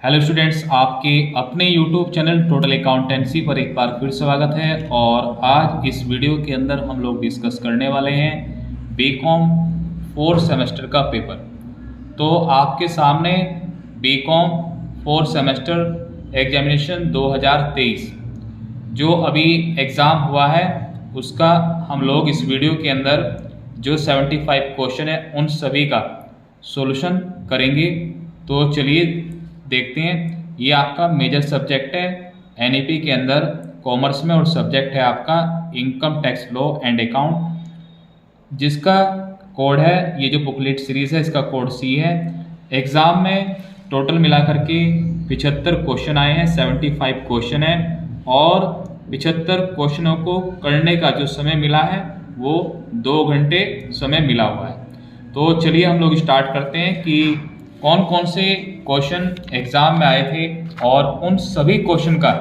Hello students, आपके अपने YouTube channel total accountancy पर एक बार फिर स्वागत है। और आज इस वीडियो के अंदर हम लोग डिस्कस करने वाले हैं बीकॉम 4 सेमेस्टर का पेपर। तो आपके सामने बीकॉम 4 सेमेस्टर एग्जामिनेशन 2023 जो अभी एग्ज़ाम हुआ है उसका हम लोग इस वीडियो के अंदर जो 75 क्वेश्चन है उन सभी का सॉल्यूशन करेंगे। तो चलिए देखते हैं। ये आपका मेजर सब्जेक्ट है एनईपी के अंदर कॉमर्स में, और सब्जेक्ट है आपका income tax law and account, जिसका कोड है, ये जो बुकलेट सीरीज़ है इसका कोड सी है। एग्ज़ाम में टोटल मिलाकर के 75 क्वेश्चन आए हैं, 75 क्वेश्चन है, और 75 क्वेश्चनों को करने का जो समय मिला है वो 2 घंटे समय मिला हुआ है। तो चलिए हम लोग स्टार्ट करते हैं कि कौन कौन से क्वेश्चन एग्ज़ाम में आए थे, और उन सभी क्वेश्चन का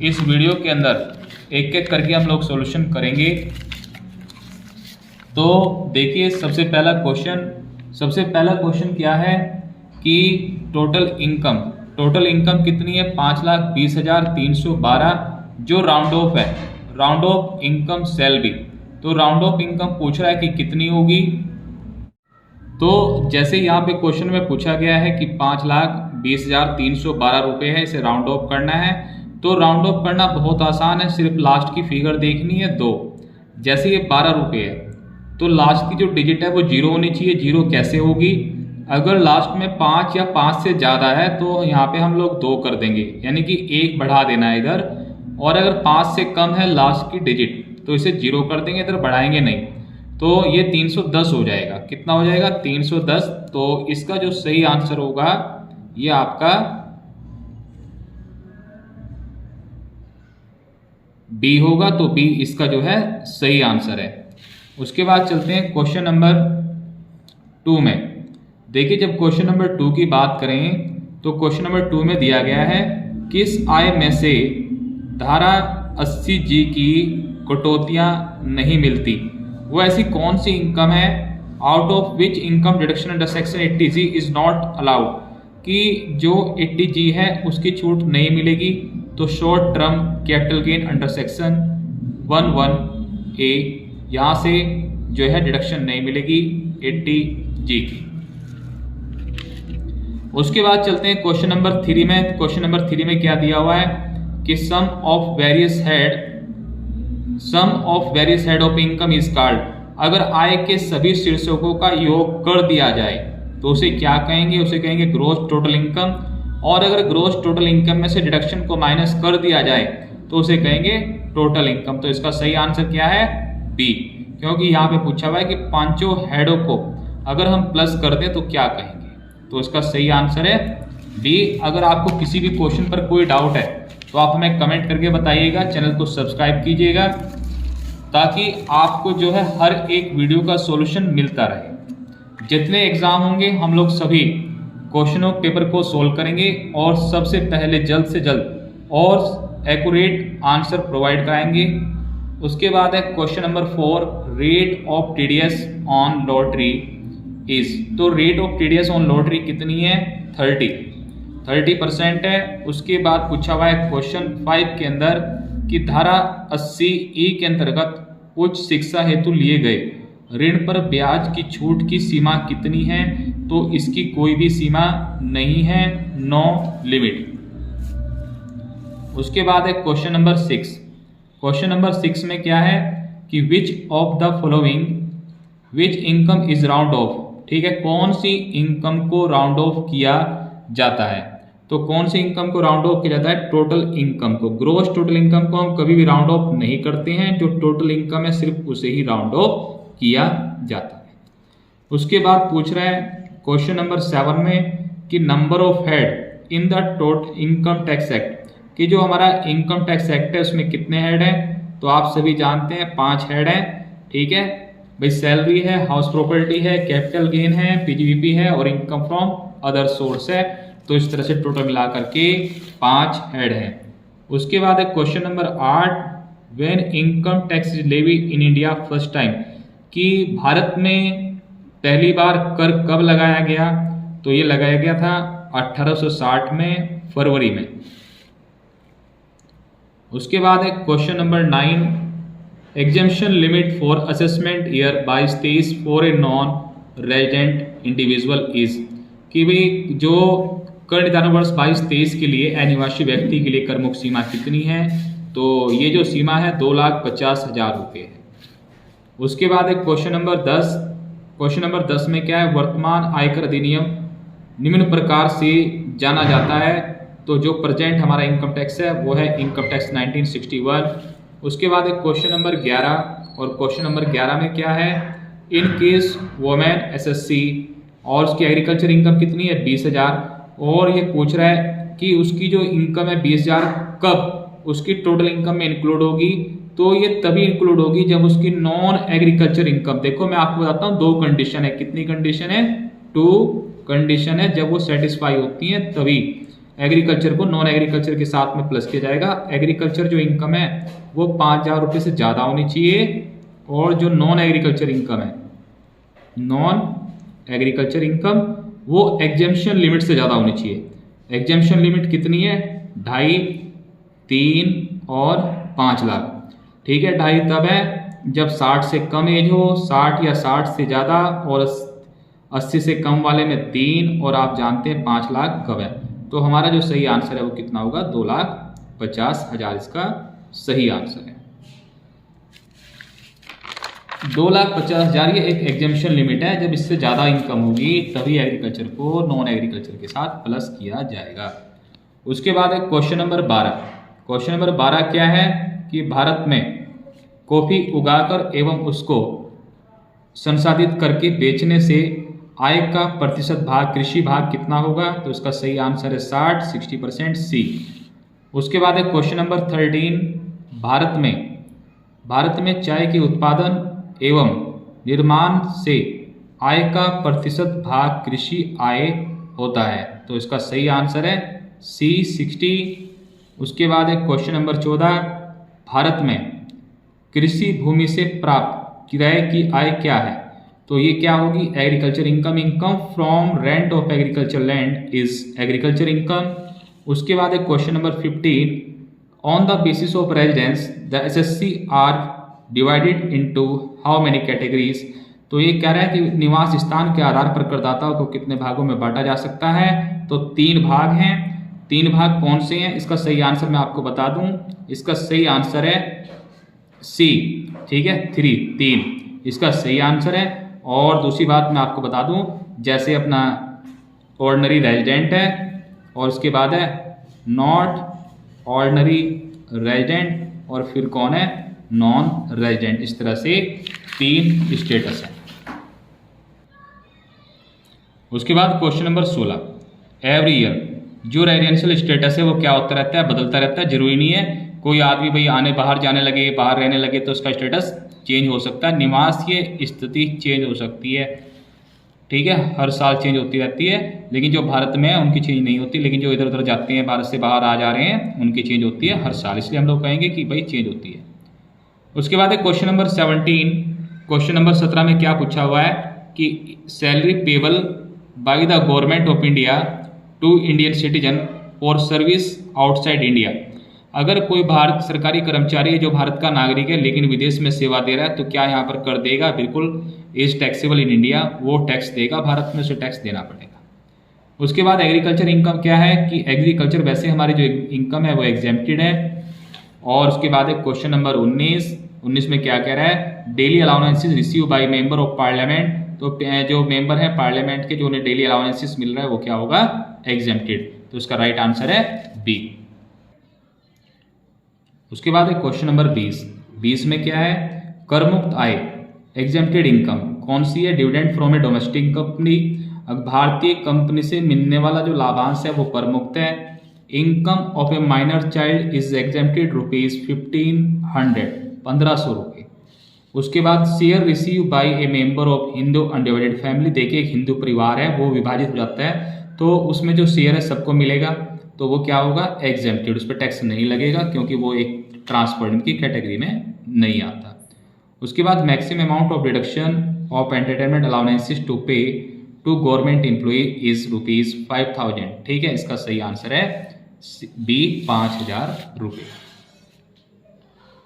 इस वीडियो के अंदर एक एक करके हम लोग सॉल्यूशन करेंगे। तो देखिए सबसे पहला क्वेश्चन क्या है कि टोटल इनकम कितनी है? 5,20,312 जो राउंड ऑफ है, राउंड ऑफ इनकम सेल भी। तो राउंड ऑफ इनकम पूछ रहा है कि कितनी होगी। तो जैसे यहाँ पे क्वेश्चन में पूछा गया है कि 5,20,312 रुपये है, इसे राउंड ऑफ करना है। तो राउंड ऑफ करना बहुत आसान है, सिर्फ लास्ट की फिगर देखनी है 2। जैसे ये 12 रुपये है तो लास्ट की जो डिजिट है वो 0 होनी चाहिए। 0 कैसे होगी? अगर लास्ट में 5 या 5 से ज़्यादा है तो यहाँ पे हम लोग 2 कर देंगे, यानी कि 1 बढ़ा देना है इधर। और अगर 5 से कम है लास्ट की डिजिट तो इसे 0 कर देंगे, इधर बढ़ाएंगे नहीं। तो ये 310 हो जाएगा। कितना हो जाएगा? 310। तो इसका जो सही आंसर होगा ये आपका बी होगा। तो बी इसका जो है सही आंसर है। उसके बाद चलते हैं क्वेश्चन नंबर 2 में। देखिए जब क्वेश्चन नंबर 2 की बात करें तो क्वेश्चन नंबर 2 में दिया गया है किस आय में से धारा 80G की कटौतियां नहीं मिलती? वो ऐसी कौन सी इनकम है out of which income deduction under section 80G is not allowed, कि जो 80G है उसकी छूट नहीं मिलेगी। तो short term capital gain under section 11A, यहाँ से जो है डिडक्शन नहीं मिलेगी 80G की। उसके बाद चलते हैं क्वेश्चन नंबर 3 में। क्वेश्चन नंबर 3 में क्या दिया हुआ है कि sum of various head of income is called. अगर आय के सभी शीर्षकों का योग कर दिया जाए तो उसे क्या कहेंगे? उसे कहेंगे ग्रॉस टोटल इनकम। और अगर ग्रॉस टोटल इनकम में से डिडक्शन को माइनस कर दिया जाए तो उसे कहेंगे टोटल इनकम। तो इसका सही आंसर क्या है? बी, क्योंकि यहाँ पे पूछा हुआ है कि पांचों हेडों को अगर हम प्लस कर दें तो क्या कहेंगे। तो इसका सही आंसर है बी। अगर आपको किसी भी क्वेश्चन पर कोई डाउट है तो आप हमें कमेंट करके बताइएगा। चैनल को सब्सक्राइब कीजिएगा ताकि आपको जो है हर एक वीडियो का सॉल्यूशन मिलता रहे। जितने एग्जाम होंगे हम लोग सभी क्वेश्चनों पेपर को सॉल्व करेंगे, और सबसे पहले जल्द से जल्द और एक्यूरेट आंसर प्रोवाइड कराएंगे। उसके बाद है question number 4, rate of TDS on lottery is. तो rate of TDS on lottery कितनी है? 30% है। उसके बाद पूछा हुआ है क्वेश्चन 5 के अंदर कि धारा 80E के अंतर्गत उच्च शिक्षा हेतु लिए गए ऋण पर ब्याज की छूट की सीमा कितनी है? तो इसकी कोई भी सीमा नहीं है, नो लिमिट। उसके बाद है क्वेश्चन नंबर 6। क्वेश्चन नंबर 6 में क्या है कि which of the following which income is round of. ठीक है, कौन सी इनकम को राउंड ऑफ किया जाता है? तो कौन सी इनकम को राउंड ऑफ किया जाता है? टोटल इनकम को। ग्रॉस टोटल इनकम को हम कभी भी राउंड ऑफ नहीं करते हैं, जो टोटल इनकम है सिर्फ उसे ही राउंड ऑफ किया जाता है। उसके बाद पूछ रहा है क्वेश्चन नंबर 7 में कि number of head in the total income tax act, कि जो हमारा इनकम टैक्स एक्ट है उसमें कितने हेड हैं? तो आप सभी जानते हैं 5 हेड हैं। ठीक है भाई, सैलरी है, हाउस प्रॉपर्टी है, कैपिटल गेन है, पीजीबीपी है, और इनकम फ्रॉम अदर सोर्स है। तो इस तरह से टोटल मिला करके 5 हेड हैं। उसके बाद है question number 8, when income tax is levy in India first time, कि भारत में पहली बार कर कब लगाया गया? तो ये लगाया गया था 1860 में फरवरी में। उसके बाद है question number 9, exemption limit for assessment year 22-23 for a non resident individual is, कि भाई जो कर निर्धारण वर्ष 22-23 के लिए अनिवासी व्यक्ति के लिए कर मुक्त सीमा कितनी है, तो ये जो सीमा है 2,50,000 रुपये है। उसके बाद एक क्वेश्चन नंबर 10, क्वेश्चन नंबर 10 में क्या है, वर्तमान आयकर अधिनियम निम्न प्रकार से जाना जाता है, तो जो प्रेजेंट हमारा इनकम टैक्स है वो है इनकम टैक्स 1961। उसके बाद एक क्वेश्चन नंबर 11, और क्वेश्चन नंबर 11 में क्या है, इन केस वोमेन एसएससी और उसकी एग्रीकल्चर इनकम कितनी है 20,000, और ये पूछ रहा है कि उसकी जो इनकम है 20,000 कब उसकी टोटल इनकम में इंक्लूड होगी, तो ये तभी इंक्लूड होगी जब उसकी नॉन एग्रीकल्चर इनकम, देखो मैं आपको बताता हूँ 2 कंडीशन है, कितनी कंडीशन है, 2 कंडीशन है, जब वो सेटिस्फाई होती है तभी एग्रीकल्चर को नॉन एग्रीकल्चर के साथ में प्लस किया जाएगा। एग्रीकल्चर जो इनकम है वो 5,000 रुपये से ज़्यादा होनी चाहिए, और जो नॉन एग्रीकल्चर इनकम है, नॉन एग्रीकल्चर इनकम वो एग्जेम्पशन लिमिट से ज़्यादा होनी चाहिए। एग्जेम्पशन लिमिट कितनी है, 2.5, 3 और 5 लाख। ठीक है, 2.5 तब है जब 60 से कम एज हो, 60 या 60 से ज़्यादा, और 80 से कम वाले में 3, और आप जानते हैं 5 लाख कब है। तो हमारा जो सही आंसर है वो कितना होगा, 2,50,000 इसका सही आंसर है। 2,50,000 ये एक एग्जेम्पशन लिमिट है, जब इससे ज़्यादा इनकम होगी तभी एग्रीकल्चर को नॉन एग्रीकल्चर के साथ प्लस किया जाएगा। उसके बाद है क्वेश्चन नंबर 12। क्वेश्चन नंबर 12 क्या है कि भारत में कॉफ़ी उगाकर एवं उसको संसाधित करके बेचने से आय का प्रतिशत भाग कृषि भाग कितना होगा, तो इसका सही आंसर है 60% सी। उसके बाद है क्वेश्चन नंबर 13, भारत में चाय के उत्पादन एवं निर्माण से आय का प्रतिशत भाग कृषि आय होता है, तो इसका सही आंसर है सी 60। उसके बाद है क्वेश्चन नंबर 14, भारत में कृषि भूमि से प्राप्त किराए की आय क्या है, तो ये क्या होगी, agriculture income, income from rent of agriculture land is agriculture income. उसके बाद है question number 15, on the basis of residence the assessee are divided into how many categories, तो ये कह रहा है कि निवास स्थान के आधार पर करदाताओं को कितने भागों में बांटा जा सकता है, तो 3 भाग हैं। 3 भाग कौन से हैं, इसका सही आंसर मैं आपको बता दूं, इसका सही आंसर है सी। ठीक है, 3 इसका सही आंसर है। और दूसरी बात मैं आपको बता दूं, जैसे अपना ऑर्डिनरी रेजिडेंट है, और उसके बाद है नॉट ऑर्डिनरी रेजिडेंट, और फिर कौन है, नॉन रेजिडेंट। इस तरह से 3 स्टेटस है। उसके बाद क्वेश्चन नंबर 16, एवरी ईयर जो रेजिडेंशियल स्टेटस है वो क्या होता रहता है, बदलता रहता है। जरूरी नहीं है कोई आदमी भाई आने बाहर जाने लगे, बाहर रहने लगे तो उसका स्टेटस चेंज हो सकता है, निवास की स्थिति चेंज हो सकती है। ठीक है, हर साल चेंज होती रहती है, लेकिन जो भारत में है उनकी चेंज नहीं होती, लेकिन जो इधर उधर जाते हैं, भारत से बाहर आ जा रहे हैं, उनकी चेंज होती है हर साल, इसलिए हम लोग कहेंगे कि भाई चेंज होती है। उसके बाद है क्वेश्चन नंबर 17। क्वेश्चन नंबर 17 में क्या पूछा हुआ है कि salary payable by the government of India to Indian citizen for service outside India, अगर कोई भारत सरकारी कर्मचारी है जो भारत का नागरिक है लेकिन विदेश में सेवा दे रहा है, तो क्या यहाँ पर कर देगा, बिल्कुल इज टैक्सेबल इन इंडिया, वो टैक्स देगा, भारत में उसे टैक्स देना पड़ेगा। उसके बाद एग्रीकल्चर इनकम क्या है कि एग्रीकल्चर वैसे हमारी जो इनकम है वो एग्जेम्प्टेड है। और उसके बाद एक क्वेश्चन नंबर 19 में क्या कह रहा है, daily allowances receive by member of parliament, तो जो मेंबर है पार्लियामेंट के जो उन्हें डेली अलाउंसेस मिल रहा है वो क्या होगा, एग्जेम्प्टेड, तो उसका राइट आंसर है बी। उसके बाद है क्वेश्चन नंबर 20 में क्या है, कर मुक्त आय एग्जेम्प्टेड इनकम कौन सी है, dividend from A domestic company, भारतीय कंपनी से मिलने वाला जो लाभांश है वो कर मुक्त है। Income of A minor child is exempted ₹1500 रुपये। उसके बाद share receive by A member of Hindu undivided family, देखिए एक हिंदू परिवार है वो विभाजित हो जाता है, तो उसमें जो शेयर है सबको मिलेगा, तो वो क्या होगा, एग्जेम्प्टेड, उस पर टैक्स नहीं लगेगा क्योंकि वो एक ट्रांसफर की कैटेगरी में नहीं आता। उसके बाद maximum amount of deduction of entertainment allowances to pay to government employee is ₹5,000। ठीक है, इसका सही आंसर है बी 5,000 रुपये।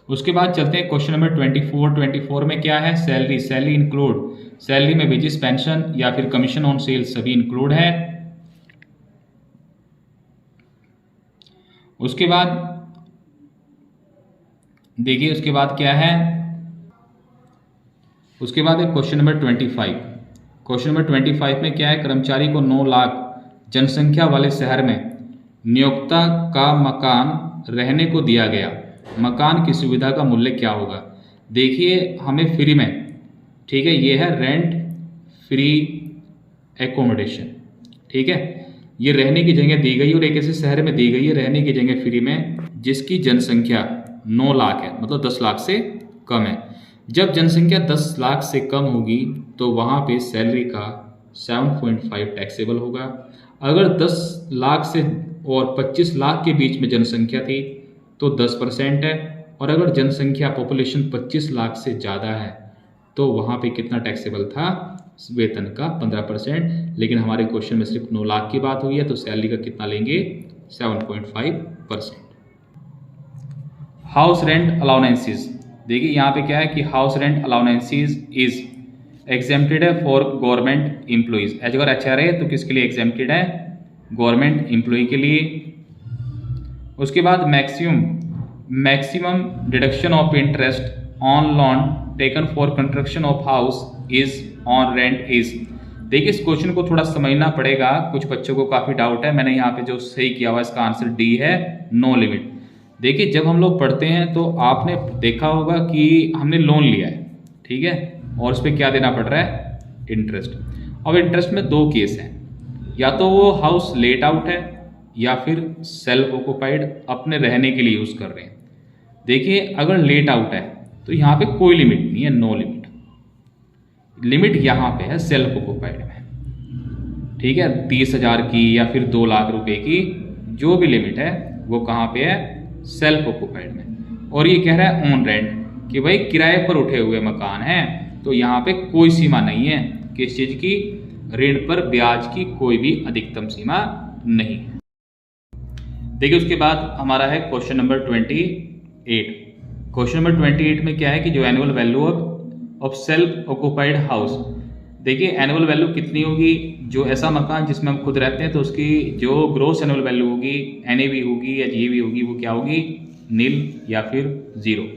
उसके बाद चलते हैं क्वेश्चन नंबर 24 में क्या है, सैलरी इंक्लूड, सैलरी में वेजेस, पेंशन या फिर कमीशन ऑन सेल्स सभी इंक्लूड है। उसके बाद देखिए उसके बाद क्या है, उसके बाद है क्वेश्चन नंबर 25। क्वेश्चन नंबर 25 में क्या है, कर्मचारी को 9 लाख जनसंख्या वाले शहर में नियोक्ता का मकान रहने को दिया गया, मकान की सुविधा का मूल्य क्या होगा। देखिए हमें फ्री में, ठीक है, ये है रेंट फ्री एकोमोडेशन। ठीक है, ये रहने की जगह दी गई और एक ऐसे शहर में दी गई है रहने की जगह फ्री में जिसकी जनसंख्या 9 लाख है, मतलब 10 लाख से कम है। जब जनसंख्या 10 लाख से कम होगी तो वहाँ पे सैलरी का 7.5 टैक्सेबल होगा। अगर 10 लाख से और 25 लाख के बीच में जनसंख्या थी तो 10% है, और अगर जनसंख्या पॉपुलेशन 25 लाख से ज़्यादा है तो वहाँ पे कितना टैक्सेबल था, वेतन का 15%। लेकिन हमारे क्वेश्चन में सिर्फ 9 लाख की बात हुई है तो सैलरी का कितना लेंगे, 7.5%। हाउस रेंट अलाउंसेस, देखिए यहाँ पे क्या है कि house rent allowances is exempted है फॉर गवर्नमेंट एम्प्लॉइज। अगर HRA तो किसके लिए एग्जेम्प्टेड है, गवर्नमेंट एम्प्लॉय के लिए। उसके बाद maximum deduction of interest on loan taken for construction of house is on rent is. देखिए इस क्वेश्चन को थोड़ा समझना पड़ेगा, कुछ बच्चों को काफ़ी डाउट है। मैंने यहाँ पे जो सही किया हुआ इसका आंसर डी है, नो लिमिट। देखिए जब हम लोग पढ़ते हैं तो आपने देखा होगा कि हमने लोन लिया है, ठीक है, और उस पर क्या देना पड़ रहा है, इंटरेस्ट। अब इंटरेस्ट में 2 केस हैं, या तो वो हाउस लेट आउट है या फिर सेल्फ ऑक्यूपाइड अपने रहने के लिए यूज़ कर रहे हैं। देखिए अगर लेट आउट है तो यहाँ पे कोई लिमिट नहीं है, नो लिमिट। लिमिट यहाँ पे है सेल्फ ऑक्यूपाइड में, ठीक है, 30,000 की या फिर 2 लाख रुपए की जो भी लिमिट है वो कहाँ पे है, सेल्फ ऑक्यूपाइड में। और ये कह रहा है ऑन रेंट कि भाई किराए पर उठे हुए मकान हैं, तो यहाँ पे कोई सीमा नहीं है किस चीज़ की, ऋण पर ब्याज की कोई भी अधिकतम सीमा नहीं है। देखिए उसके बाद हमारा है क्वेश्चन नंबर 28। क्वेश्चन नंबर 28 में क्या है कि जो annual value of self occupied house, देखिए एनुअल वैल्यू कितनी होगी, जो ऐसा मकान जिसमें हम खुद रहते हैं तो उसकी जो ग्रोस एनुअल वैल्यू होगी, NAV होगी या GAV होगी, वो क्या होगी, नील या फिर 0।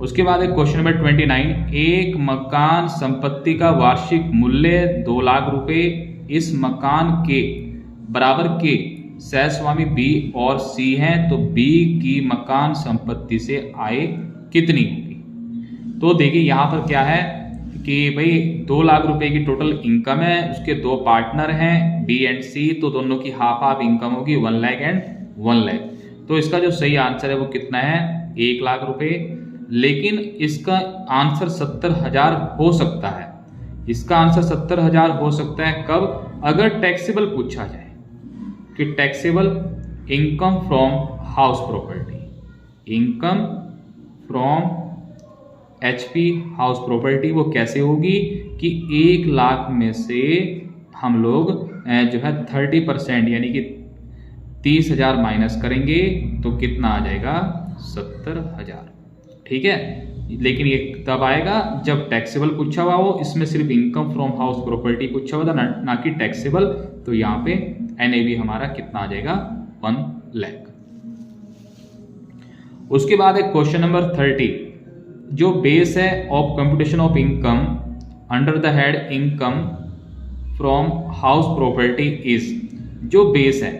उसके बाद है क्वेश्चन नंबर 29, एक मकान संपत्ति का वार्षिक मूल्य 2 लाख रुपए, इस मकान के बराबर के सहस्वामी B और C हैं, तो B की मकान संपत्ति से आय कितनी होगी। तो देखिए यहाँ पर क्या है कि भाई 2 लाख रुपए की टोटल इनकम है, उसके 2 पार्टनर हैं B एंड C, तो दोनों की हाफ इनकम होगी 1 लाख एंड 1 लाख। तो इसका जो सही आंसर है वो कितना है, 1 लाख रुपए। लेकिन इसका आंसर 70,000 हो सकता है, इसका आंसर 70,000 हो सकता है कब, अगर टैक्सेबल पूछा जाए कि taxable income from house property, income from HP house property वो कैसे होगी कि 1 लाख में से हम लोग जो है 30% यानी कि 30,000 माइनस करेंगे तो कितना आ जाएगा, 70,000। ठीक है, लेकिन ये तब आएगा जब टैक्सेबल पूछा हुआ हो, इसमें सिर्फ इनकम फ्रॉम हाउस प्रॉपर्टी पूछा हुआ था ना कि टैक्सेबल, तो यहाँ पे NAV हमारा कितना आ जाएगा, 1 लाख। उसके बाद है क्वेश्चन नंबर 30, जो बेस है of computation of income under the head income from house property is. जो बेस है,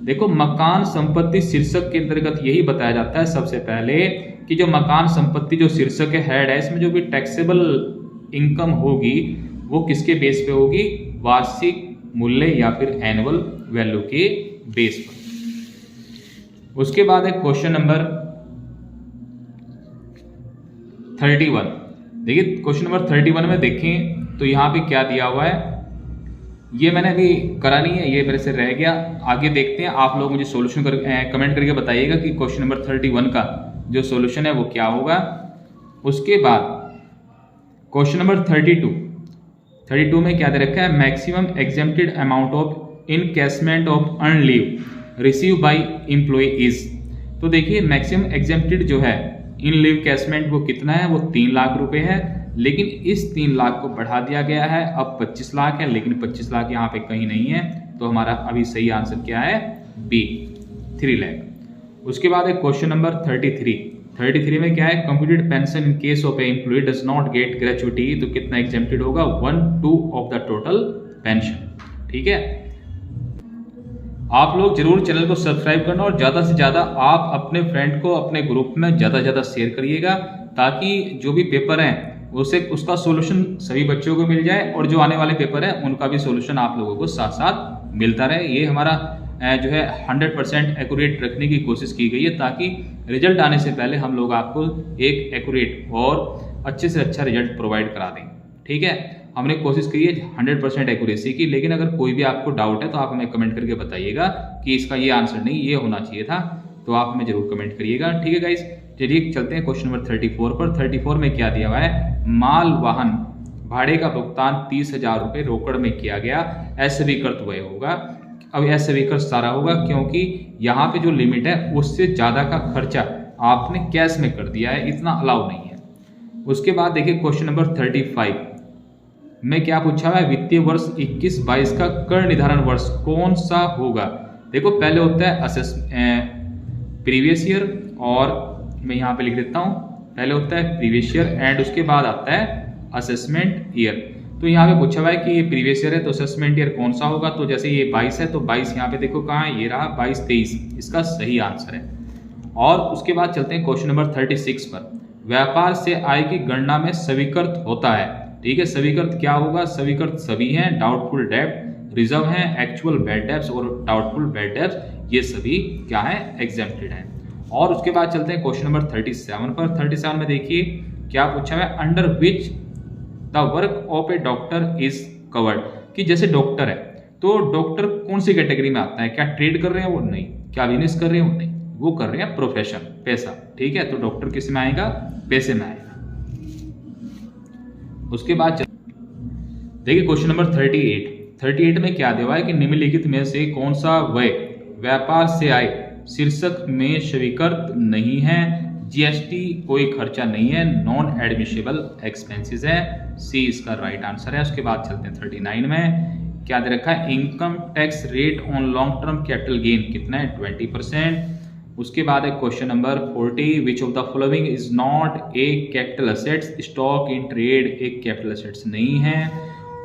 देखो मकान संपत्ति शीर्षक के अंतर्गत यही बताया जाता है सबसे पहले कि जो मकान संपत्ति जो शीर्षक है, हेड है, इसमें जो भी टैक्सेबल इनकम होगी वो किसके बेस पे होगी, वार्षिक मूल्य या फिर एनुअल वैल्यू के बेस पर। उसके बाद है क्वेश्चन नंबर 31। देखिए क्वेश्चन नंबर 31 में देखें तो यहाँ पे क्या दिया हुआ है, ये मैंने अभी करा नहीं है, ये मेरे से रह गया। आगे देखते हैं, आप लोग मुझे सॉल्यूशन कमेंट करके बताइएगा कि क्वेश्चन नंबर 31 का जो सॉल्यूशन है वो क्या होगा। उसके बाद क्वेश्चन नंबर 32, 32 में क्या दे रखा है, maximum exempted amount of encashment of earn leave receive by employee is. तो देखिए मैक्सिमम एग्जेम्प्टेड जो है इन लीव कैशमेंट वो कितना है, वो 3 लाख रुपए है, लेकिन इस 3 लाख को बढ़ा दिया गया है, अब 25 लाख है, लेकिन 25 लाख यहाँ पे कहीं नहीं है, तो हमारा अभी सही आंसर क्या है, बी 3 लाख। उसके बाद है क्वेश्चन नंबर 33 में क्या है, computed pension in case of a employee does not get gratuity, तो कितना एग्जेम्प्टेड होगा, 1/2 ऑफ द टोटल पेंशन। ठीक है, आप लोग जरूर चैनल को सब्सक्राइब करना और ज़्यादा से ज़्यादा आप अपने फ्रेंड को अपने ग्रुप में ज़्यादा से ज़्यादा शेयर करिएगा, ताकि जो भी पेपर हैं उसका सॉल्यूशन सभी बच्चों को मिल जाए और जो आने वाले पेपर हैं उनका भी सॉल्यूशन आप लोगों को साथ साथ मिलता रहे। ये हमारा जो है 100% एक्यूरेट रखने की कोशिश की गई है, ताकि रिजल्ट आने से पहले हम लोग आपको एक एक्यूरेट और अच्छे से अच्छा रिजल्ट प्रोवाइड करा दें। ठीक है, हमने कोशिश की है 100% एक्यूरेसी की, लेकिन अगर कोई भी आपको डाउट है तो आप हमें कमेंट करके बताइएगा कि इसका ये आंसर नहीं, ये होना चाहिए था, तो आप हमें जरूर कमेंट करिएगा। ठीक है गाइस, चलिए चलते हैं क्वेश्चन नंबर 34 पर। 34 में क्या दिया हुआ है, माल वाहन भाड़े का भुगतान 30,000 रुपये रोकड़ में किया गया, अस्वीकृत हुए होगा। अब अस्वीकृत सारा होगा क्योंकि यहाँ पे जो लिमिट है उससे ज़्यादा का खर्चा आपने कैश में कर दिया है, इतना अलाउ नहीं है। उसके बाद देखिए क्वेश्चन नंबर 35 में क्या पूछा हुआ है, वित्तीय वर्ष 21-22 का कर निर्धारण वर्ष कौन सा होगा। देखो पहले होता है प्रीवियस ईयर, और मैं यहाँ पे लिख देता हूँ, पहले होता है प्रीवियस ईयर एंड उसके बाद आता है असेसमेंट ईयर। तो यहाँ पे पूछा हुआ है कि ये प्रीवियस ईयर है तो असेसमेंट ईयर कौन सा होगा, तो जैसे ये 22 है तो 22 यहाँ पे देखो कहाँ है, ये रहा 22-23, इसका सही आंसर है। और उसके बाद चलते हैं क्वेश्चन नंबर 36 पर, व्यापार से आय की गणना में स्वीकृत होता है। ठीक है, स्वीकृत क्या होगा, स्वीकृत सभी हैं, डाउटफुल डेब्ट रिजर्व हैं, एक्चुअल बैड डेब्ट्स और डाउटफुल बैड डेब्ट्स, ये सभी क्या है, एग्जेम्प्टेड हैं। और उसके बाद चलते हैं क्वेश्चन नंबर 37 पर। 37 में देखिए क्या पूछा हुआ है, under which the work of A doctor is covered, कि जैसे डॉक्टर है तो डॉक्टर कौन सी कैटेगरी में आता है, क्या ट्रेड कर रहे हैं वो, नहीं, क्या बिजनेस कर रहे हैं वो, नहीं, वो कर रहे हैं प्रोफेशन, पैसा। ठीक है, तो डॉक्टर किस में आएगा, पैसे में आएगा। उसके बाद देखिए क्वेश्चन नंबर 38 में क्या दिया है कि निम्नलिखित में से कौन सा व्यय व्यापार से आय शीर्षक में स्वीकृत नहीं है, जीएसटी कोई खर्चा नहीं है, नॉन एडमिसिबल एक्सपेंसेस है, सी इसका राइट आंसर है। उसके बाद चलते हैं 39 में क्या दे रखा है, income tax rate on long term capital gain कितना है, 20%। उसके बाद है question number 40, which of the following is not a capital assets, stock in trade एक कैपिटल असेट्स नहीं है।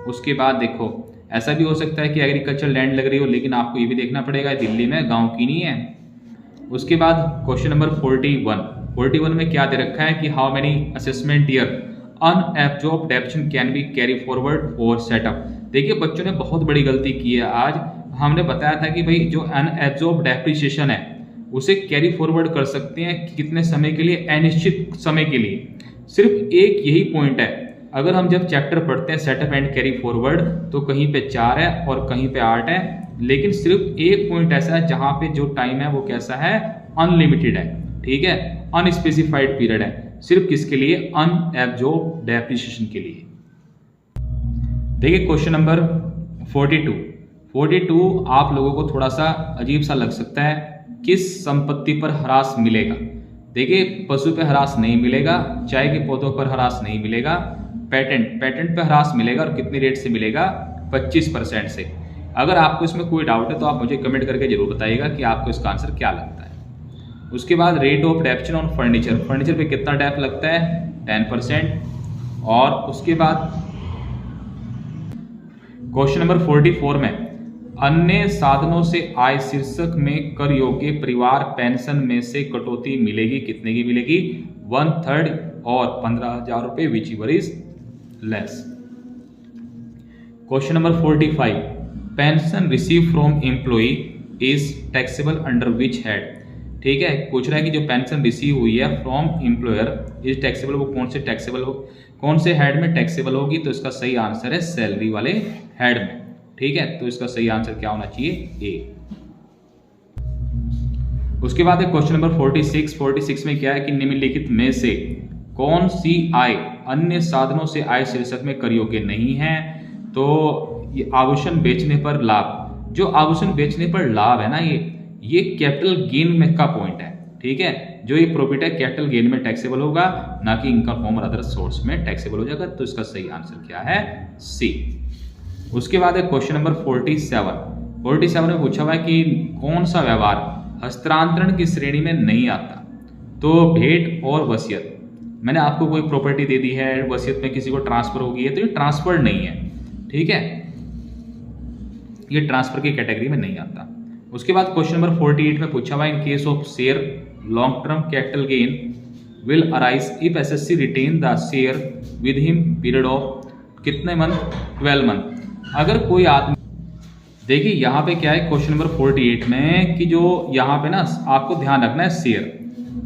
उसके बाद देखो ऐसा भी हो सकता है कि एग्रीकल्चर लैंड लग रही हो, लेकिन आपको ये भी देखना पड़ेगा दिल्ली में, गांव की नहीं है। उसके बाद क्वेश्चन नंबर 41 में क्या दे रखा है कि how many assessment year unabsorbed depreciation can be carry forward for setup. देखिए बच्चों ने बहुत बड़ी गलती की है, आज हमने बताया था कि भाई जो अनएब्जॉर्ब्ड डेप्रिसिएशन है उसे कैरी फॉरवर्ड कर सकते हैं कितने समय के लिए, अनिश्चित समय के लिए। सिर्फ एक यही पॉइंट है, अगर हम जब चैप्टर पढ़ते हैं सेटअप एंड कैरी फॉरवर्ड तो कहीं पे 4 है और कहीं पे 8 है, लेकिन सिर्फ एक पॉइंट ऐसा है जहां पे जो टाइम है वो कैसा है, अनलिमिटेड है। ठीक है, अनस्पेसिफाइड पीरियड है, सिर्फ किसके लिए, अनएब्जॉर्ब्ड डेप्रिसिएशन के लिए। देखिए क्वेश्चन नंबर 42 आप लोगों को थोड़ा सा अजीब सा लग सकता है, किस संपत्ति पर ह्रास मिलेगा। देखिए पशु पे ह्रास नहीं मिलेगा, चाय के पौधों पर ह्रास नहीं मिलेगा, पेटेंट पे ह्रास मिलेगा, और कितनी रेट से मिलेगा, 25% से। अगर आपको इसमें कोई डाउट है तो आप मुझे कमेंट करके जरूर बताइएगा कि आपको इसका आंसर क्या लगता है। उसके बाद rate of depreciation on furniture पे कितना डेप लगता है, 10%। और उसके बाद क्वेश्चन नंबर 44 में अन्य साधनों से आय शीर्षक में कर योग्य परिवार पेंशन में से कटौती मिलेगी, कितने की मिलेगी, 1/3 और 15,000 रुपये, which ever is less. Question number 45, pension receive from employee is taxable under which head. ठीक है, पूछ रहा है कि जो पेंशन रिसीव हुई है फ्रॉम एम्प्लॉयर इज टैक्सेबल, वो कौन से टैक्सेबल हो, कौन से हेड में टैक्सेबल होगी, तो इसका सही आंसर है सैलरी वाले हेड में। ठीक है, तो इसका सही आंसर क्या होना चाहिए, ए। उसके बाद क्वेश्चन नंबर 46 में क्या है कि निम्नलिखित में से कौन सी आय अन्य साधनों से आय शीर्षक में कर योग्य नहीं है। तो ये आभूषण बेचने पर लाभ, जो आभूषण बेचने पर लाभ है ना, ये कैपिटल गेन में का पॉइंट है, ठीक है। जो ये प्रॉफिट है कैपिटल गेन में टैक्सेबल होगा, ना कि इनकम फ्रॉम अदर सोर्स में टैक्सेबल हो जाएगा। तो इसका सही आंसर क्या है? सी। उसके बाद है क्वेश्चन नंबर 47 में पूछा हुआ है कि कौन सा व्यवहार हस्तांतरण की श्रेणी में नहीं आता? तो भेंट और वसीयत। मैंने आपको कोई प्रॉपर्टी दे दी है, वसीयत में किसी को ट्रांसफर हो गई है, तो ये ट्रांसफर नहीं है, ठीक है, ये ट्रांसफर की कैटेगरी में नहीं आता। उसके बाद क्वेश्चन नंबर 48 में पूछा हुआ in case of share long term capital gain will arise if assessee retain the share with him period of कितने मंथ? 12 मंथ। अगर कोई आदमी, देखिए यहाँ पे क्या है क्वेश्चन नंबर 48 में कि जो यहाँ पे ना आपको ध्यान रखना है शेयर,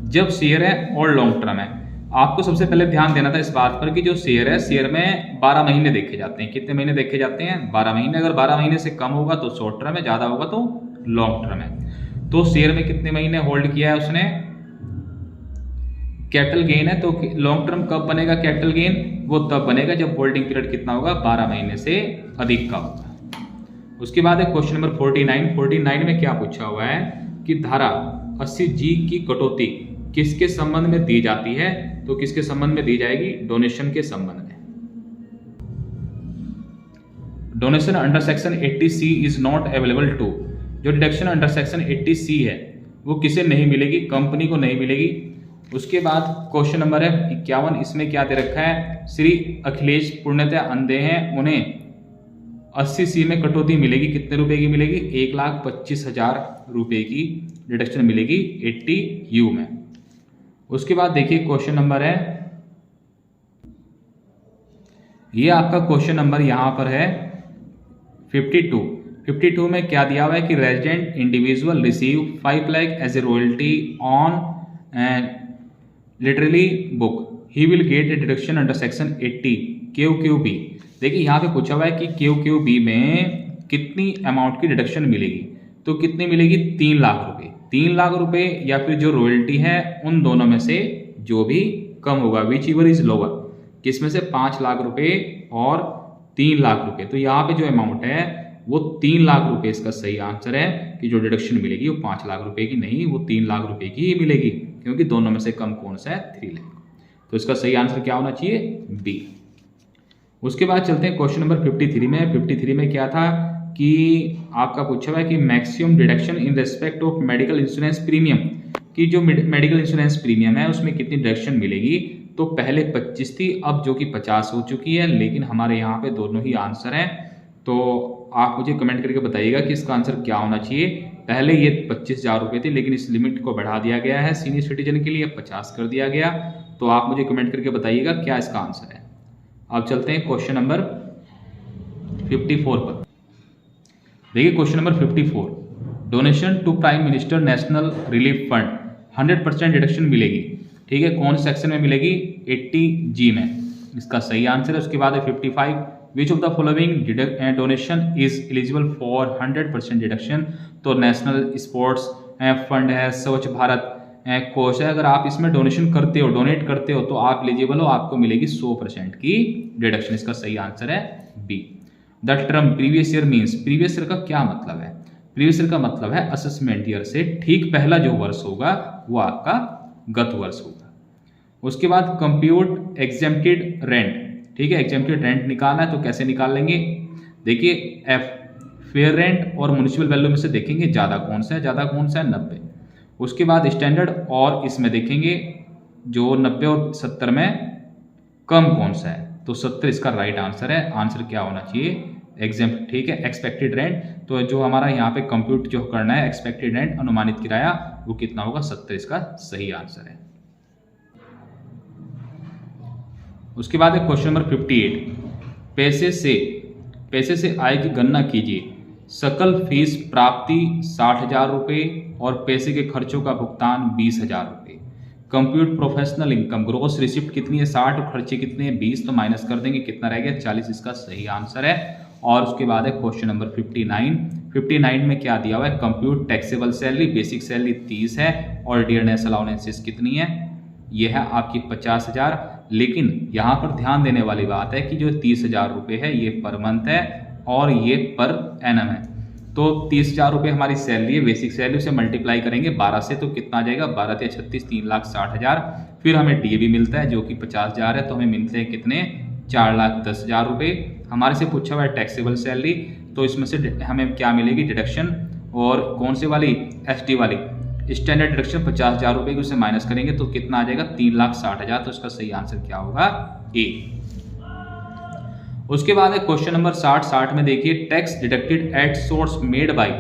जब शेयर है और लॉन्ग टर्म है, आपको सबसे पहले ध्यान देना था इस बात पर कि जो शेयर है, शेयर में 12 महीने देखे जाते हैं। कितने महीने देखे जाते हैं? 12 महीने। अगर 12 महीने से कम होगा तो शॉर्ट टर्म है, ज़्यादा होगा तो लॉन्ग टर्म है। तो शेयर में कितने महीने होल्ड किया है उसने? कैपिटल गेन है, तो लॉन्ग टर्म कब बनेगा कैपिटल गेन? वो तब बनेगा जब होल्डिंग पीरियड कितना होगा? 12 महीने से अधिक का होगा। उसके बाद है क्वेश्चन नंबर 49 में क्या पूछा हुआ है कि धारा 80G की कटौती किसके संबंध में दी जाती है? तो किसके संबंध में दी जाएगी? डोनेशन के संबंध में। Donation under section 80C is not available to, जो डिडक्शन अंडर सेक्शन 80C है वो किसे नहीं मिलेगी? कंपनी को नहीं मिलेगी। उसके बाद क्वेश्चन नंबर है 51, इसमें क्या दे रखा है? श्री अखिलेश पूर्णतः अंधे हैं, उन्हें 80C में कटौती मिलेगी। कितने रुपए की मिलेगी? 1,25,000 रुपए की डिडक्शन मिलेगी 80U में। उसके बाद देखिए क्वेश्चन नंबर है, ये आपका क्वेश्चन नंबर यहां पर है 52 में क्या दिया हुआ है कि resident individual receive 5 lakh as a royalty on literary book, he will get a deduction under section 80 QQB। देखिए यहाँ पे पूछा हुआ है कि QQB में कितनी अमाउंट की डिडक्शन मिलेगी? तो कितनी मिलेगी? 3 लाख रुपए। 3 लाख रुपए या फिर जो रॉयल्टी है, उन दोनों में से जो भी कम होगा, विच एवर इज लोअर, किसमें से? 5 लाख रुपए और 3 लाख रुपए। तो यहाँ पे जो अमाउंट है वो 3 लाख रुपए इसका सही आंसर है कि जो डिडक्शन मिलेगी वो 5 लाख रुपए की नहीं, वो 3 लाख रुपए की ही मिलेगी, क्योंकि दोनों में से कम कौन सा है? 3 लाख। तो इसका सही आंसर क्या होना चाहिए? बी। उसके बाद चलते हैं क्वेश्चन नंबर 53 में। 53 में क्या था कि आपका पूछा हुआ है कि maximum deduction in respect of medical insurance premium, कि जो मेडिकल इंश्योरेंस प्रीमियम है उसमें कितनी डिडक्शन मिलेगी? तो पहले 25 थी, अब जो कि 50 हो चुकी है, लेकिन हमारे यहाँ पे दोनों ही आंसर हैं। तो आप मुझे कमेंट करके बताइएगा कि इसका आंसर क्या होना चाहिए। पहले ये 25,000 रुपये थी, लेकिन इस लिमिट को बढ़ा दिया गया है सीनियर सिटीजन के लिए, 50 कर दिया गया। तो आप मुझे कमेंट करके बताइएगा क्या इसका आंसर है। अब चलते हैं क्वेश्चन नंबर 54 पर। देखिए question number 54, donation to prime minister national relief fund 100% deduction मिलेगी, ठीक है, कौन सेक्शन में मिलेगी? 80G में, इसका सही आंसर है। उसके बाद है 55, which of the following donation is eligible for 100% deduction? तो नेशनल स्पोर्ट्स फंड है, स्वच्छ भारत कोष है, अगर आप इसमें डोनेशन करते हो, डोनेट करते हो, तो आप एलिजिबल हो, आपको मिलेगी 100% की डिडक्शन। इसका सही आंसर है B. The term previous year means, previous year का क्या मतलब है? प्रीवियस ईयर का मतलब है असेसमेंट ईयर से ठीक पहला जो वर्ष होगा वो आपका गत वर्ष होगा। उसके बाद कंप्यूट एग्जेम्प्टेड रेंट, ठीक है, एग्जेम्प्टेड रेंट निकालना है तो कैसे निकाल लेंगे? देखिए एफ, फेयर रेंट और म्युनिसिपल वैल्यू में से देखेंगे ज़्यादा कौन सा है, ज़्यादा कौन सा है? 90। उसके बाद स्टैंडर्ड और इसमें देखेंगे जो 90 और 70 में कम कौन सा है, तो 70 इसका राइट आंसर है। आंसर क्या होना चाहिए? एग्जेम्प्ट, ठीक है, एक्सपेक्टेड रेंट। तो जो हमारा यहाँ पे कंप्यूट जो करना है एक्सपेक्टेड रेंट, अनुमानित किराया, वो कितना होगा? 70 इसका सही आंसर है। उसके बाद है क्वेश्चन नंबर 58, पैसे से आय की गणना कीजिए। सकल फीस प्राप्ति 60,000 रुपये और पैसे के खर्चों का भुगतान 20,000 रुपये। Compute professional income, gross receipt कितनी है? 60 और खर्चे कितने हैं? 20, तो माइनस कर देंगे, कितना रह गया? 40 इसका सही आंसर है। और उसके बाद है क्वेश्चन नंबर 59 में क्या दिया हुआ है? Compute taxable salary, basic salary 30 है और डियरनेस अलाउंसेस कितनी है? यह है आपकी 50,000। लेकिन यहाँ पर ध्यान देने वाली बात है कि जो 30,000 रुपये है ये पर मंथ है और ये पर एनम है। तो 30,000 रुपये हमारी सैलरी है, बेसिक सैलरी, उसे मल्टीप्लाई करेंगे 12 से तो कितना आ जाएगा, 12 या 36, 3,60,000। फिर हमें डी भी मिलता है जो कि 50,000 है, तो हमें मिलते हैं कितने, 4,10,000 रुपये। हमारे से पूछा हुआ है टैक्सेबल सैलरी, तो इसमें से हमें क्या मिलेगी, डिडक्शन, और कौन से वाली, एसटी वाली, स्टैंडर्ड डिडक्शन 50,000 रुपये की उसे माइनस करेंगे तो कितना आ जाएगा, 3,60,000। तो इसका सही आंसर क्या होगा, ए। उसके बाद है क्वेश्चन नंबर 60 में देखिए, tax deducted at source made by.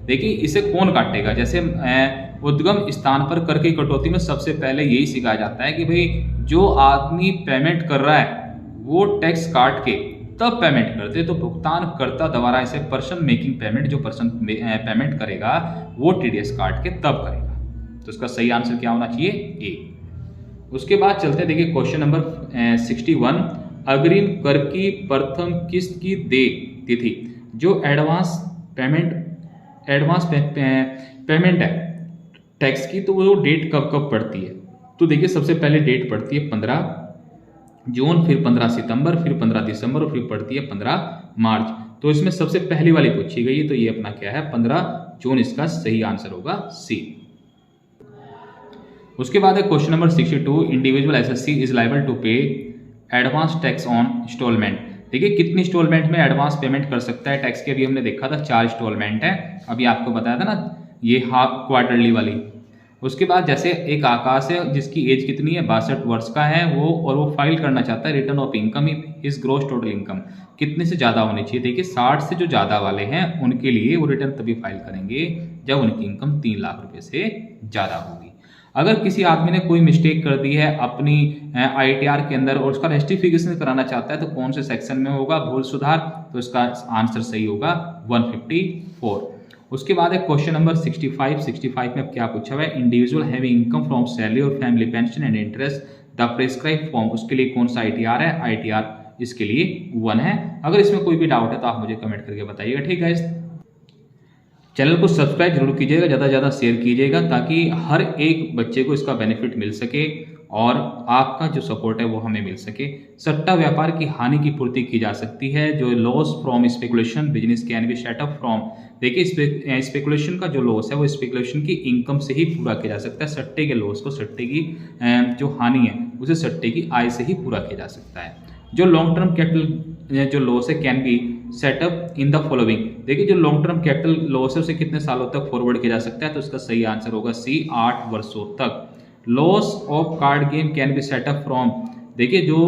देखिए इसे कौन काटेगा, जैसे उद्गम स्थान पर कर की कटौती में सबसे पहले यही सिखाया जाता है कि भाई जो आदमी पेमेंट कर रहा है वो टैक्स काट के तब पेमेंट करते, तो भुगतान करता द्वारा इसे पर्सन मेकिंग पेमेंट, जो पर्सन पेमेंट करेगा वो टीडीएस काट के तब करेगा। तो इसका सही आंसर क्या होना चाहिए, ए। उसके बाद चलते देखिए क्वेश्चन नंबर 61, अग्रिम कर की प्रथम किस्त की देय तिथि, जो एडवांस पेमेंट है टैक्स की, तो वो डेट कब कब पड़ती है। तो देखिए सबसे पहले डेट पड़ती है 15 जून, फिर 15 सितंबर, फिर 15 दिसंबर और फिर पड़ती है 15 मार्च। तो इसमें सबसे पहली वाली पूछी गई है, तो ये अपना क्या है, 15 जून। इसका सही आंसर होगा सी। उसके बाद है question number 62, individual assessee is liable to pay advance tax on installment. देखिए कितनी इंस्टॉलमेंट में एडवांस पेमेंट कर सकता है टैक्स की, अभी हमने देखा था 4 इंस्टॉलमेंट है, अभी आपको बताया था ना ये हाफ क्वार्टरली वाली। उसके बाद जैसे एक आकाश है जिसकी एज कितनी है, 62 वर्ष का है वो, और वो फाइल करना चाहता है रिटर्न ऑफ इनकम, इस ग्रोस टोटल इनकम कितने से ज़्यादा होनी चाहिए। देखिए 60 से जो ज़्यादा वाले हैं उनके लिए वो रिटर्न तभी फाइल करेंगे जब उनकी इनकम 3 लाख रुपए से ज़्यादा होगी। अगर किसी आदमी ने कोई मिस्टेक कर दी है अपनी ITR के अंदर और उसका रेस्टिफिकेशन कराना चाहता है, तो कौन से सेक्शन में होगा, भूल सुधार, तो इसका आंसर सही होगा 154। उसके बाद है क्वेश्चन नंबर 65 में क्या पूछा हुआ है, individual having income from salary और family pension and interest the prescribe form, उसके लिए कौन सा ITR है, ITR इसके लिए 1 है। अगर इसमें कोई भी डाउट है तो आप मुझे कमेंट करके बताइएगा, ठीक है। चैनल को सब्सक्राइब जरूर कीजिएगा, ज़्यादा से ज़्यादा शेयर कीजिएगा ताकि हर एक बच्चे को इसका बेनिफिट मिल सके और आपका जो सपोर्ट है वो हमें मिल सके। सट्टा व्यापार की हानि की पूर्ति की जा सकती है, जो loss from speculation business can be set up from. देखिए स्पेकुलेशन का जो लॉस है वो स्पेकुलेशन की इनकम से ही पूरा किया जा सकता है। सट्टे के लॉस को, सट्टे की जो हानि है उसे सट्टे की आय से ही पूरा किया जा सकता है। जो लॉन्ग टर्म कैपिटल जो लॉस है can be set up in the following. देखिए जो लॉन्ग टर्म कैपिटल लॉस है उसे कितने सालों तक फॉरवर्ड किया जा सकता है, तो इसका सही आंसर होगा सी, 8 वर्षों तक। Loss of card game can be set up from. देखिए जो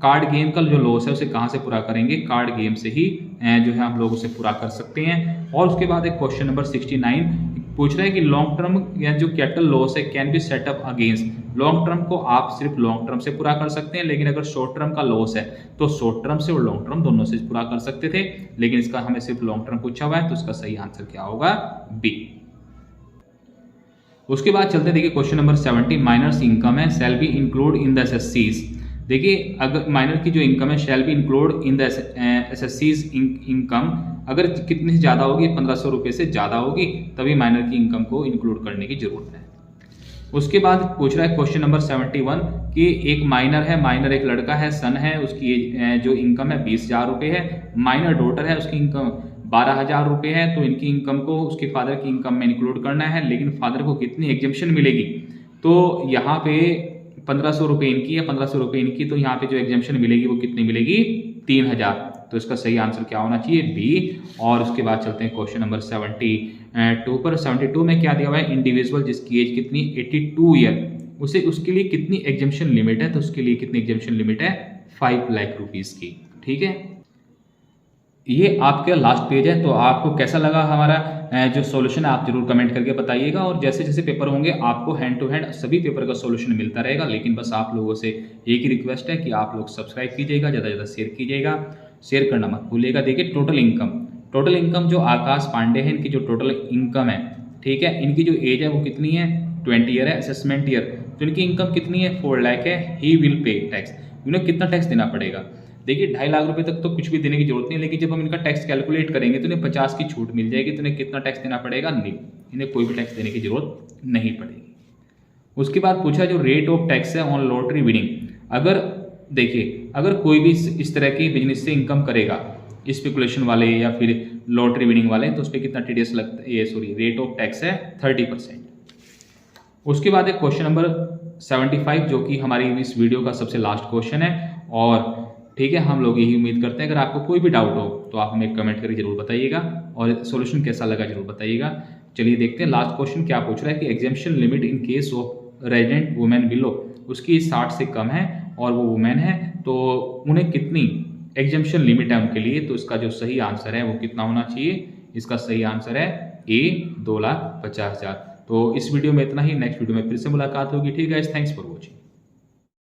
कार्ड गेम का जो लॉस है उसे कहाँ से पूरा करेंगे, कार्ड गेम से ही जो है हम लोग उसे पूरा कर सकते हैं। और उसके बाद एक क्वेश्चन नंबर 69 पूछ रहा है कि लॉन्ग टर्म या जो कैपिटल लॉस है can be set up against. Long term को आप सिर्फ लॉन्ग टर्म से पूरा कर सकते हैं, लेकिन अगर शॉर्ट टर्म का लॉस है तो शॉर्ट टर्म से और लॉन्ग टर्म दोनों से पूरा कर सकते थे, लेकिन इसका हमें सिर्फ लॉन्ग टर्म पूछा हुआ है, तो इसका सही आंसर क्या होगा, बी। उसके बाद चलते देखिए क्वेश्चन नंबर 70, माइनर्स इनकम है shall be include in the एसएससीज। देखिए अगर माइनर की जो इनकम है shall be include in the एसएससीज इनकम, अगर कितनी से ज़्यादा होगी, 1500 रुपये से ज़्यादा होगी, तभी माइनर की इनकम को इंक्लूड करने की जरूरत है। उसके बाद पूछ रहा है क्वेश्चन नंबर 71 कि एक माइनर है, माइनर एक लड़का है, सन है, उसकी जो इनकम है 20,000 रुपये है। माइनर डॉटर है, उसकी इनकम 12,000 रुपये है, तो इनकी इनकम को उसके फादर की इनकम में इंक्लूड करना है, लेकिन फादर को कितनी एग्जेम्पशन मिलेगी, तो यहाँ पे 1500 रुपये इनकी है, 1500 रुपये इनकी, तो यहाँ पे जो एग्जेम्पशन मिलेगी वो कितनी मिलेगी, 3,000। तो इसका सही आंसर क्या होना चाहिए, बी। और उसके बाद चलते हैं क्वेश्चन नंबर 72 पर। 72 में क्या दिया हुआ है, इंडिविजुअल जिसकी एज कितनी, 82 ईयर, उसे उसके लिए कितनी एग्जेम्पशन लिमिट है, तो उसके लिए कितनी एग्जेम्पशन लिमिट है, 5 लाख रुपीज़ की, ठीक है। ये आपका लास्ट पेज है, तो आपको कैसा लगा हमारा जो सॉल्यूशन है आप जरूर कमेंट करके बताइएगा। और जैसे जैसे पेपर होंगे आपको हैंड टू हैंड सभी पेपर का सॉल्यूशन मिलता रहेगा, लेकिन बस आप लोगों से एक ही रिक्वेस्ट है कि आप लोग सब्सक्राइब कीजिएगा, ज़्यादा से ज़्यादा शेयर कीजिएगा, शेयर करना मत भूलिएगा। देखिए टोटल इनकम जो आकाश पांडे हैं, इनकी जो टोटल इनकम है, ठीक है, इनकी जो एज है वो कितनी है, 20 ईयर है, असेसमेंट ईयर, तो इनकी इनकम कितनी है, 4 लाख है। ही विल पे टैक्स, इन्हें कितना टैक्स देना पड़ेगा, देखिए 2.5 लाख रुपए तक तो कुछ भी देने की जरूरत नहीं है, लेकिन जब हम इनका टैक्स कैलकुलेट करेंगे तो इन्हें 50 की छूट मिल जाएगी, तो इन्हें कितना टैक्स देना पड़ेगा, नहीं, इन्हें कोई भी टैक्स देने की जरूरत नहीं पड़ेगी। उसके बाद पूछा जो रेट ऑफ टैक्स है ऑन लॉटरी विनिंग। अगर देखिए, अगर कोई भी इस तरह की बिजनेस से इनकम करेगा, स्पेकुलेशन वाले या फिर लॉटरी विनिंग वाले, तो उस पर कितना टीडीएस लगता है, ये सॉरी रेट ऑफ टैक्स है 30%। उसके बाद एक क्वेश्चन नंबर 75 जो कि हमारी इस वीडियो का सबसे लास्ट क्वेश्चन है। और ठीक है, हम लोग यही उम्मीद करते हैं अगर आपको कोई भी डाउट हो तो आप हमें कमेंट करके जरूर बताइएगा और सॉल्यूशन कैसा लगा जरूर बताइएगा। चलिए देखते हैं लास्ट क्वेश्चन क्या पूछ रहा है कि exemption limit in case of resident women below, उसकी 60 से कम है और वो वुमेन है, तो उन्हें कितनी एग्जेम्पशन लिमिट है उनके लिए। तो इसका जो सही आंसर है वो कितना होना चाहिए, इसका सही आंसर है ए 2,50,000। तो इस वीडियो में इतना ही, नेक्स्ट वीडियो में फिर से मुलाकात होगी। ठीक है, थैंक्स फॉर वॉचिंग।